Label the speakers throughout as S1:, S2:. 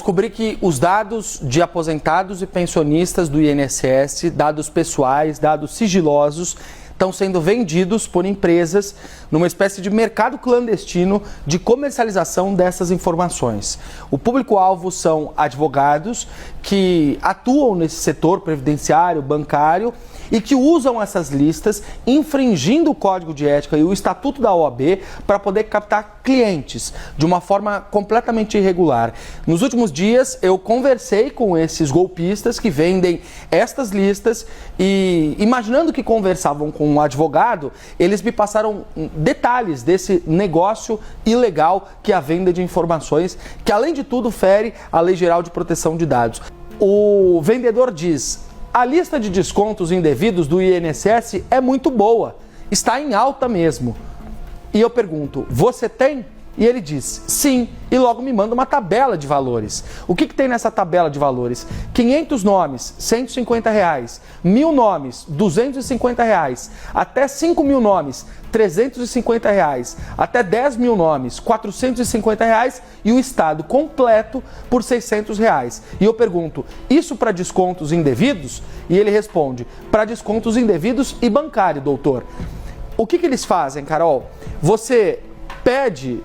S1: descobri que os dados de aposentados e pensionistas do INSS, dados pessoais, dados sigilosos, estão sendo vendidos por empresas numa espécie de mercado clandestino de comercialização dessas informações. O público-alvo são advogados que atuam nesse setor previdenciário, bancário e que usam essas listas infringindo o Código de Ética e o Estatuto da OAB para poder captar clientes de uma forma completamente irregular. Nos últimos dias eu conversei com esses golpistas que vendem estas listas e, imaginando que conversavam com um advogado, eles me passaram detalhes desse negócio ilegal que é a venda de informações, que além de tudo fere a Lei Geral de Proteção de Dados. O vendedor diz: a lista de descontos indevidos do INSS é muito boa, está em alta mesmo. E eu pergunto, você tem? E ele diz, sim, e logo me manda uma tabela de valores. O que tem nessa tabela de valores? 500 nomes, R$150, 1.000 nomes, R$250, até 5.000 nomes, R$350, até 10.000 nomes, R$450 e o estado completo por R$600. E eu pergunto, isso para descontos indevidos? E ele responde, para descontos indevidos e bancário, doutor. O que eles fazem, Carol? Você pede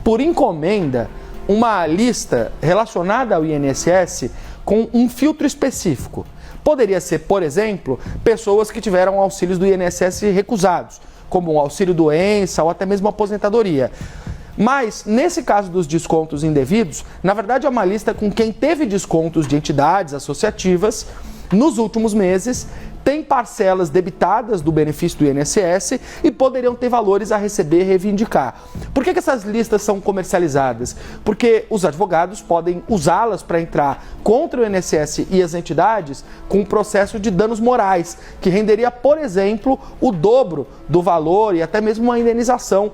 S1: por encomenda uma lista relacionada ao INSS com um filtro específico. Poderia ser, por exemplo, pessoas que tiveram auxílios do INSS recusados, como um auxílio-doença ou até mesmo aposentadoria. Mas, nesse caso dos descontos indevidos, na verdade é uma lista com quem teve descontos de entidades associativas nos últimos meses, tem parcelas debitadas do benefício do INSS e poderiam ter valores a receber e reivindicar. Por que essas listas são comercializadas? Porque os advogados podem usá-las para entrar contra o INSS e as entidades com um processo de danos morais, que renderia, por exemplo, o dobro do valor e até mesmo uma indenização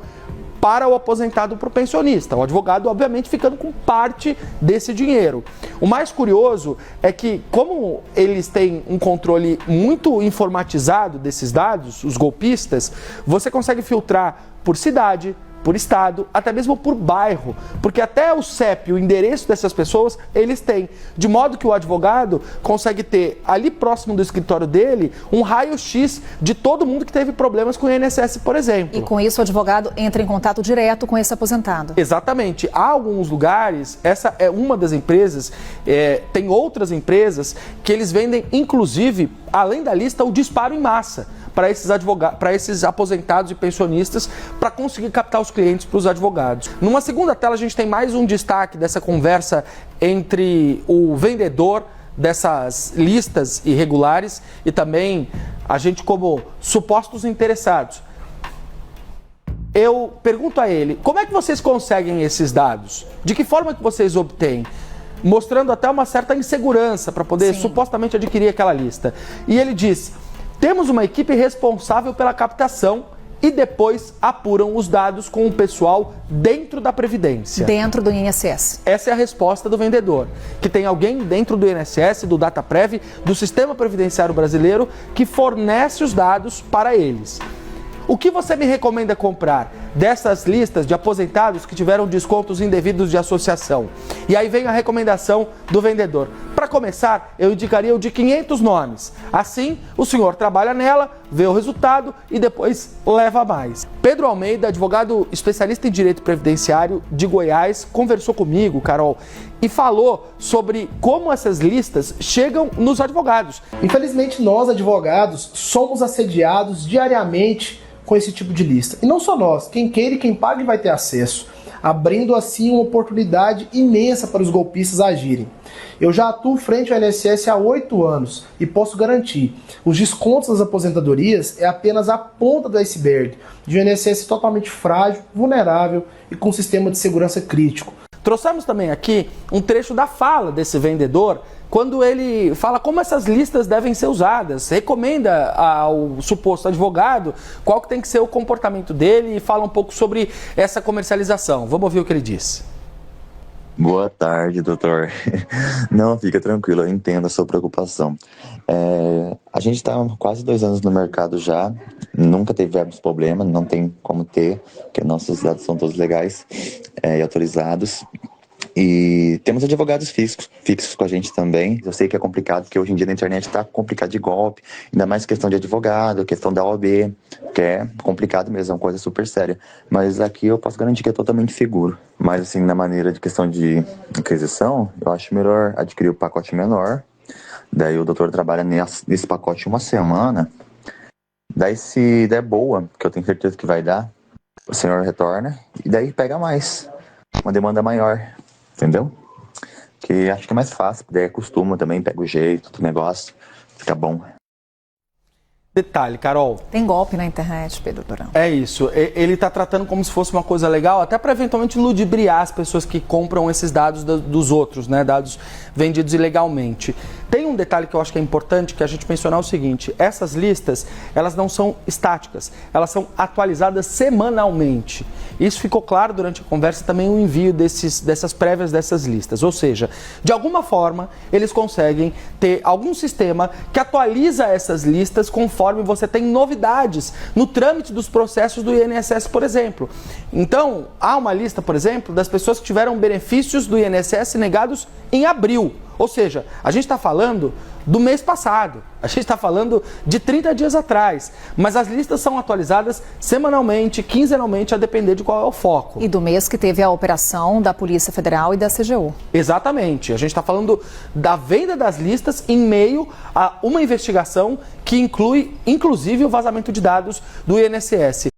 S1: para o aposentado, para o pensionista. O advogado, obviamente, ficando com parte desse dinheiro. O mais curioso é que, como eles têm um controle muito informatizado desses dados, os golpistas, você consegue filtrar por cidade, por estado, até mesmo por bairro, porque até o CEP, o endereço dessas pessoas, eles têm, de modo que o advogado consegue ter ali próximo do escritório dele um raio-x de todo mundo que teve problemas com o INSS, por exemplo.
S2: E com isso o advogado entra em contato direto com esse aposentado.
S1: Exatamente. Há alguns lugares, essa é uma das empresas, tem outras empresas que eles vendem, inclusive, além da lista, o disparo em massa para esses aposentados e pensionistas, para conseguir captar os clientes para os advogados. Numa segunda tela a gente tem mais um destaque dessa conversa entre o vendedor dessas listas irregulares e também a gente como supostos interessados. Eu pergunto a ele, como é que vocês conseguem esses dados? De que forma que vocês obtêm? Mostrando até uma certa insegurança para poder supostamente adquirir aquela lista. E ele diz: temos uma equipe responsável pela captação e depois apuram os dados com o pessoal dentro da Previdência.
S2: Dentro do INSS.
S1: Essa é a resposta do vendedor, que tem alguém dentro do INSS, do Dataprev, do Sistema Previdenciário Brasileiro, que fornece os dados para eles. O que você me recomenda comprar dessas listas de aposentados que tiveram descontos indevidos de associação? E aí vem a recomendação do vendedor. Para começar, eu indicaria o de 500 nomes. Assim, o senhor trabalha nela, vê o resultado e depois leva mais. Pedro Almeida, advogado especialista em direito previdenciário de Goiás, conversou comigo, Carol, e falou sobre como essas listas chegam nos advogados.
S3: Infelizmente, nós, advogados, somos assediados diariamente com esse tipo de lista. E não só nós, quem queira e quem pague vai ter acesso, abrindo assim uma oportunidade imensa para os golpistas agirem. Eu já atuo frente ao INSS há 8 anos e posso garantir, os descontos das aposentadorias é apenas a ponta do iceberg de um INSS totalmente frágil, vulnerável e com um sistema de segurança crítico.
S1: Trouxemos também aqui um trecho da fala desse vendedor, quando ele fala como essas listas devem ser usadas, recomenda ao suposto advogado qual que tem que ser o comportamento dele e fala um pouco sobre essa comercialização. Vamos ouvir o que ele disse.
S4: Boa tarde, doutor. Não, fica tranquilo, eu entendo a sua preocupação. A gente está há quase 2 anos no mercado já, nunca tivemos problema, não tem como ter, porque nossos dados são todos legais e autorizados. E temos advogados fixos com a gente também. Eu sei que é complicado, porque hoje em dia na internet está complicado de golpe, ainda mais questão de advogado, questão da OAB, que é complicado mesmo, é uma coisa super séria. Mas aqui eu posso garantir que é totalmente seguro. Mas assim, na maneira de questão de aquisição, eu acho melhor adquirir o pacote menor. Daí o doutor trabalha nesse pacote uma semana. Daí se der boa, que eu tenho certeza que vai dar, o senhor retorna e daí pega mais, uma demanda maior, entendeu? Que acho que é mais fácil, daí acostuma também, pega o jeito do negócio, fica bom.
S1: Detalhe, Carol.
S2: Tem golpe na internet, Pedro Durão.
S1: É isso. Ele está tratando como se fosse uma coisa legal, até para eventualmente ludibriar as pessoas que compram esses dados dos outros, né? Dados vendidos ilegalmente. Tem um detalhe que eu acho que é importante, que a gente mencionar o seguinte: essas listas, elas não são estáticas, elas são atualizadas semanalmente. Isso ficou claro durante a conversa, também o envio dessas prévias dessas listas. Ou seja, de alguma forma, eles conseguem ter algum sistema que atualiza essas listas conforme você tem novidades no trâmite dos processos do INSS, por exemplo. Então, há uma lista, por exemplo, das pessoas que tiveram benefícios do INSS negados em abril. Ou seja, a gente está falando do mês passado, a gente está falando de 30 dias atrás, mas as listas são atualizadas semanalmente, quinzenalmente, a depender de qual é o foco.
S2: E do mês que teve a operação da Polícia Federal e da CGU.
S1: Exatamente, a gente está falando da venda das listas em meio a uma investigação que inclui, inclusive, o vazamento de dados do INSS.